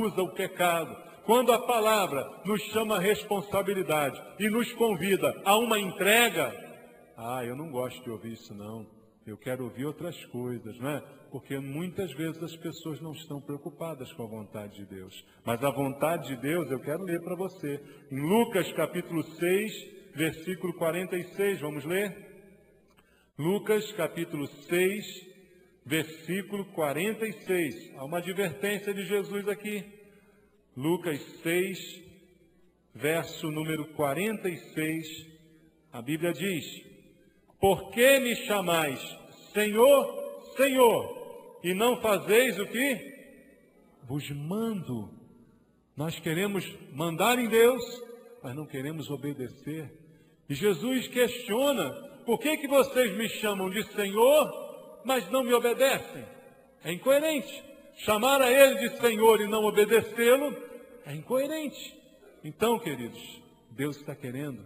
usa o pecado, quando a palavra nos chama a responsabilidade e nos convida a uma entrega, eu não gosto de ouvir isso não, eu quero ouvir outras coisas, não é? Porque muitas vezes as pessoas não estão preocupadas com a vontade de Deus, mas a vontade de Deus eu quero ler para você, em Lucas capítulo 6, versículo 46, vamos ler? Lucas capítulo 6, versículo 46. Há uma advertência de Jesus aqui. Lucas 6, verso número 46. A Bíblia diz: por que me chamais Senhor, Senhor, e não fazeis o que vos mando? Nós queremos mandar em Deus, mas não queremos obedecer. E Jesus questiona: por que vocês me chamam de Senhor, mas não me obedecem? É incoerente. Chamar a Ele de Senhor e não obedecê-lo é incoerente. Então, queridos, Deus está querendo,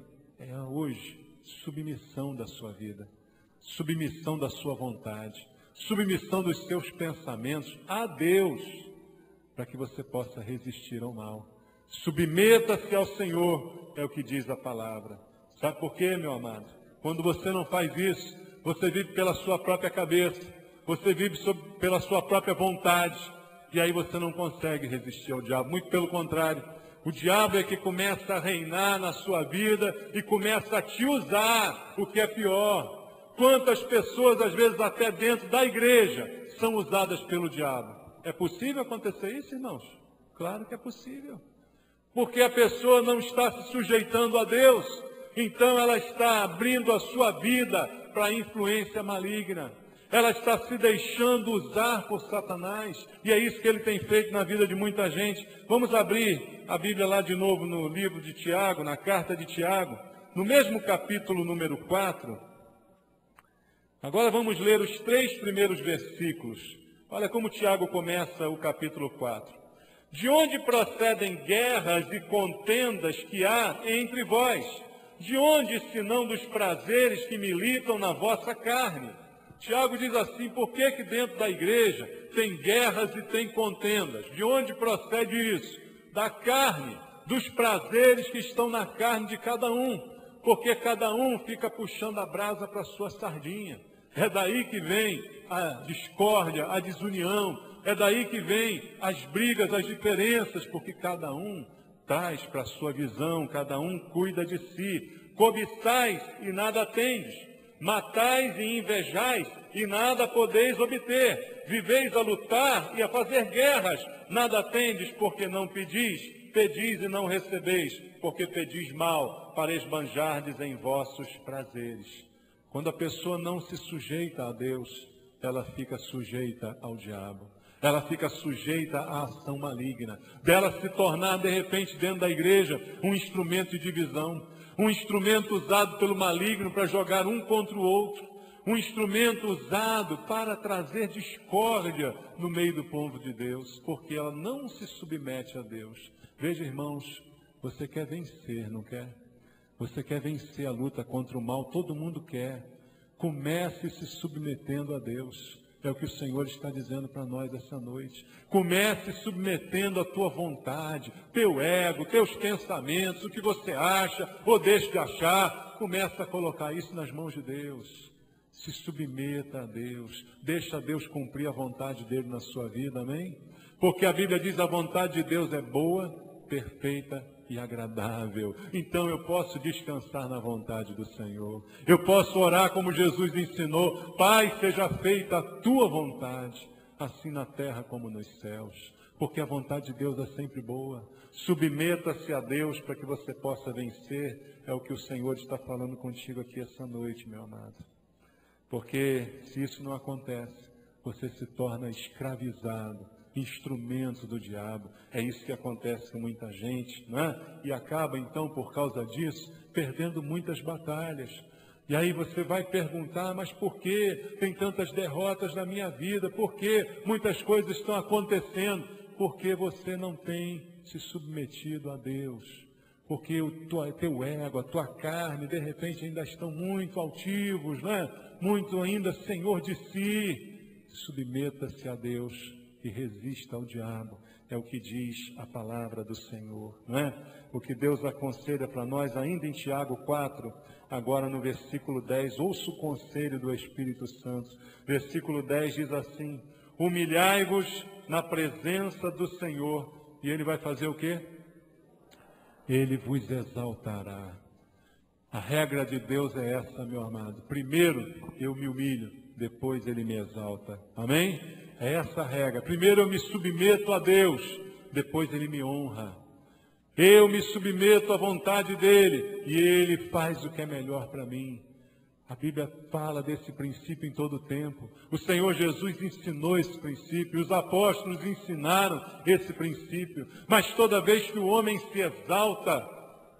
hoje, submissão da sua vida, submissão da sua vontade, submissão dos seus pensamentos a Deus, para que você possa resistir ao mal. Submeta-se ao Senhor, é o que diz a palavra. Sabe por quê, meu amado? Quando você não faz isso, você vive pela sua própria cabeça, você vive pela sua própria vontade, e aí você não consegue resistir ao diabo. Muito pelo contrário, o diabo é que começa a reinar na sua vida e começa a te usar, o que é pior. Quantas pessoas, às vezes até dentro da igreja, são usadas pelo diabo? É possível acontecer isso, irmãos? Claro que é possível. Porque a pessoa não está se sujeitando a Deus, então ela está abrindo a sua vida para a influência maligna. Ela está se deixando usar por Satanás. E é isso que ele tem feito na vida de muita gente. Vamos abrir a Bíblia lá de novo no livro de Tiago, na carta de Tiago, no mesmo capítulo número 4. Agora vamos ler os 3 primeiros versículos. Olha como Tiago começa o capítulo 4. De onde procedem guerras e contendas que há entre vós? De onde, senão dos prazeres que militam na vossa carne? Tiago diz assim: por que dentro da igreja tem guerras e tem contendas? De onde procede isso? Da carne, dos prazeres que estão na carne de cada um, porque cada um fica puxando a brasa para a sua sardinha. É daí que vem a discórdia, a desunião, é daí que vem as brigas, as diferenças, porque cada um traz para a sua visão, cada um cuida de si. Cobiçais e nada tendes, matais e invejais e nada podeis obter, viveis a lutar e a fazer guerras, nada tendes porque não pedis, pedis e não recebeis, porque pedis mal para esbanjardes em vossos prazeres. Quando a pessoa não se sujeita a Deus, ela fica sujeita ao diabo. Ela fica sujeita à ação maligna, dela se tornar, de repente, dentro da igreja, um instrumento de divisão, um instrumento usado pelo maligno para jogar um contra o outro, um instrumento usado para trazer discórdia no meio do povo de Deus, porque ela não se submete a Deus. Veja, irmãos, você quer vencer, não quer? Você quer vencer a luta contra o mal, todo mundo quer. Comece se submetendo a Deus. É o que o Senhor está dizendo para nós essa noite. Comece submetendo a tua vontade, teu ego, teus pensamentos, o que você acha ou deixa de achar. Comece a colocar isso nas mãos de Deus. Se submeta a Deus. Deixa Deus cumprir a vontade dele na sua vida, amém? Porque a Bíblia diz: a vontade de Deus é boa, perfeita e agradável. Então eu posso descansar na vontade do Senhor. Eu posso orar como Jesus ensinou: Pai, seja feita a tua vontade, assim na terra como nos céus. Porque a vontade de Deus é sempre boa. Submeta-se a Deus para que você possa vencer. É o que o Senhor está falando contigo aqui essa noite, meu amado. Porque se isso não acontece, você se torna escravizado, instrumento do diabo. É isso que acontece com muita gente, não é? E acaba então, por causa disso, perdendo muitas batalhas. E aí você vai perguntar: mas por que tem tantas derrotas na minha vida? Por que muitas coisas estão acontecendo? Porque você não tem se submetido a Deus. Porque o teu ego, a tua carne, de repente ainda estão muito altivos, não é? Muito ainda senhor de si. Submeta-se a Deus e resista ao diabo. É o que diz a palavra do Senhor, não é? O que Deus aconselha para nós, ainda em Tiago 4, agora no versículo 10, ouça o conselho do Espírito Santo. Versículo 10 diz assim: humilhai-vos na presença do Senhor, e Ele vai fazer o quê? Ele vos exaltará. A regra de Deus é essa, meu amado. Primeiro eu me humilho, depois Ele me exalta. Amém? É essa a regra. Primeiro eu me submeto a Deus, depois Ele me honra. Eu me submeto à vontade dEle e Ele faz o que é melhor para mim. A Bíblia fala desse princípio em todo o tempo. O Senhor Jesus ensinou esse princípio, os apóstolos ensinaram esse princípio. Mas toda vez que o homem se exalta,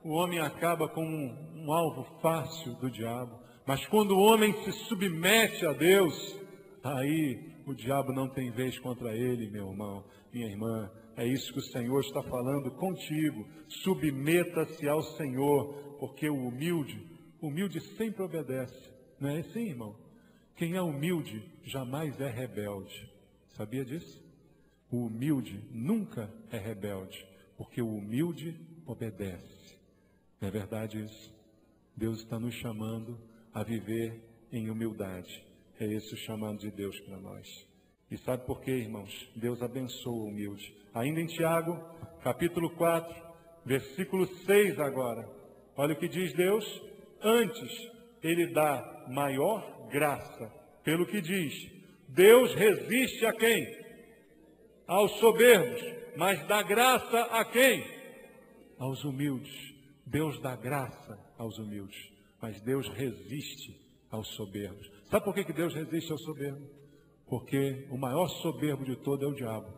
o homem acaba com um alvo fácil do diabo. Mas quando o homem se submete a Deus, aí o diabo não tem vez contra ele, meu irmão, minha irmã. É isso que o Senhor está falando contigo. Submeta-se ao Senhor, porque o humilde sempre obedece. Não é assim, irmão? Quem é humilde jamais é rebelde. Sabia disso? O humilde nunca é rebelde, porque o humilde obedece. Não é verdade isso? Deus está nos chamando a viver em humildade. É esse o chamado de Deus para nós. E sabe por quê, irmãos? Deus abençoa o humilde. Ainda em Tiago, capítulo 4, versículo 6 agora. Olha o que diz Deus. Antes, Ele dá maior graça. Pelo que diz, Deus resiste a quem? Aos soberbos. Mas dá graça a quem? Aos humildes. Deus dá graça aos humildes. Mas Deus resiste aos soberbos. Sabe por que Deus resiste ao soberbo? Porque o maior soberbo de todo é o diabo.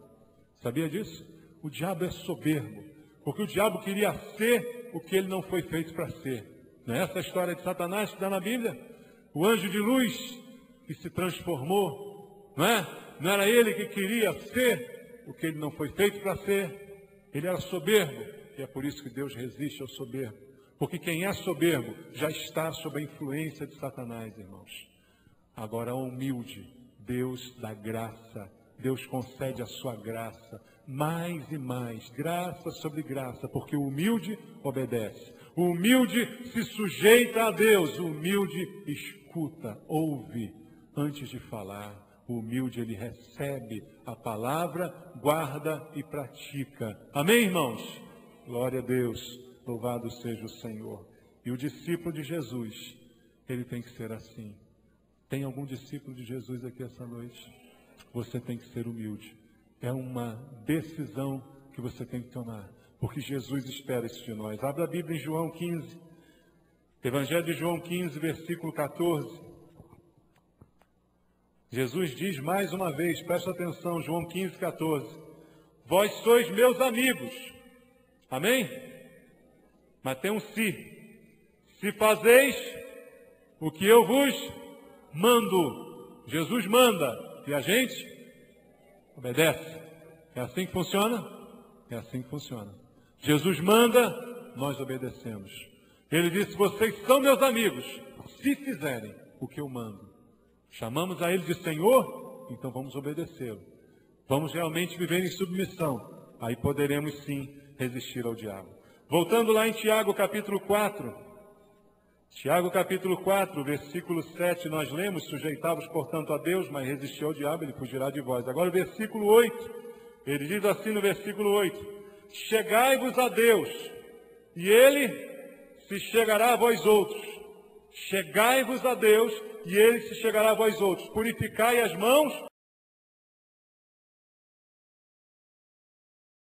Sabia disso? O diabo é soberbo. Porque o diabo queria ser o que ele não foi feito para ser. Não é essa a história de Satanás que está na Bíblia? O anjo de luz que se transformou, não é? Não era ele que queria ser o que ele não foi feito para ser. Ele era soberbo. E é por isso que Deus resiste ao soberbo. Porque quem é soberbo já está sob a influência de Satanás, irmãos. Agora, ao humilde, Deus dá graça. Deus concede a sua graça. Mais e mais, graça sobre graça. Porque o humilde obedece. O humilde se sujeita a Deus. O humilde escuta, ouve antes de falar. O humilde, ele recebe a palavra, guarda e pratica. Amém, irmãos? Glória a Deus. Louvado seja o Senhor. E o discípulo de Jesus, ele tem que ser assim. Tem algum discípulo de Jesus aqui essa noite? Você tem que ser humilde. É uma decisão que você tem que tomar. Porque Jesus espera isso de nós. Abra a Bíblia em João 15. Evangelho de João 15, versículo 14. Jesus diz mais uma vez, presta atenção, João 15, 14. Vós sois meus amigos. Amém? Mas tem um se. Se fazeis o que eu vos mando. Jesus manda e a gente obedece. É assim que funciona? É assim que funciona. Jesus manda, nós obedecemos. Ele disse, vocês são meus amigos, se fizerem o que eu mando. Chamamos a Ele de Senhor, então vamos obedecê-lo. Vamos realmente viver em submissão. Aí poderemos sim resistir ao diabo. Voltando lá em Tiago capítulo 4. Tiago capítulo 4, versículo 7, nós lemos, sujeitavos portanto a Deus, mas resistir ao diabo, ele fugirá de vós. Agora o versículo 8, ele diz assim no versículo 8, chegai-vos a Deus, e Ele se chegará a vós outros. Chegai-vos a Deus, e Ele se chegará a vós outros. Purificai as mãos,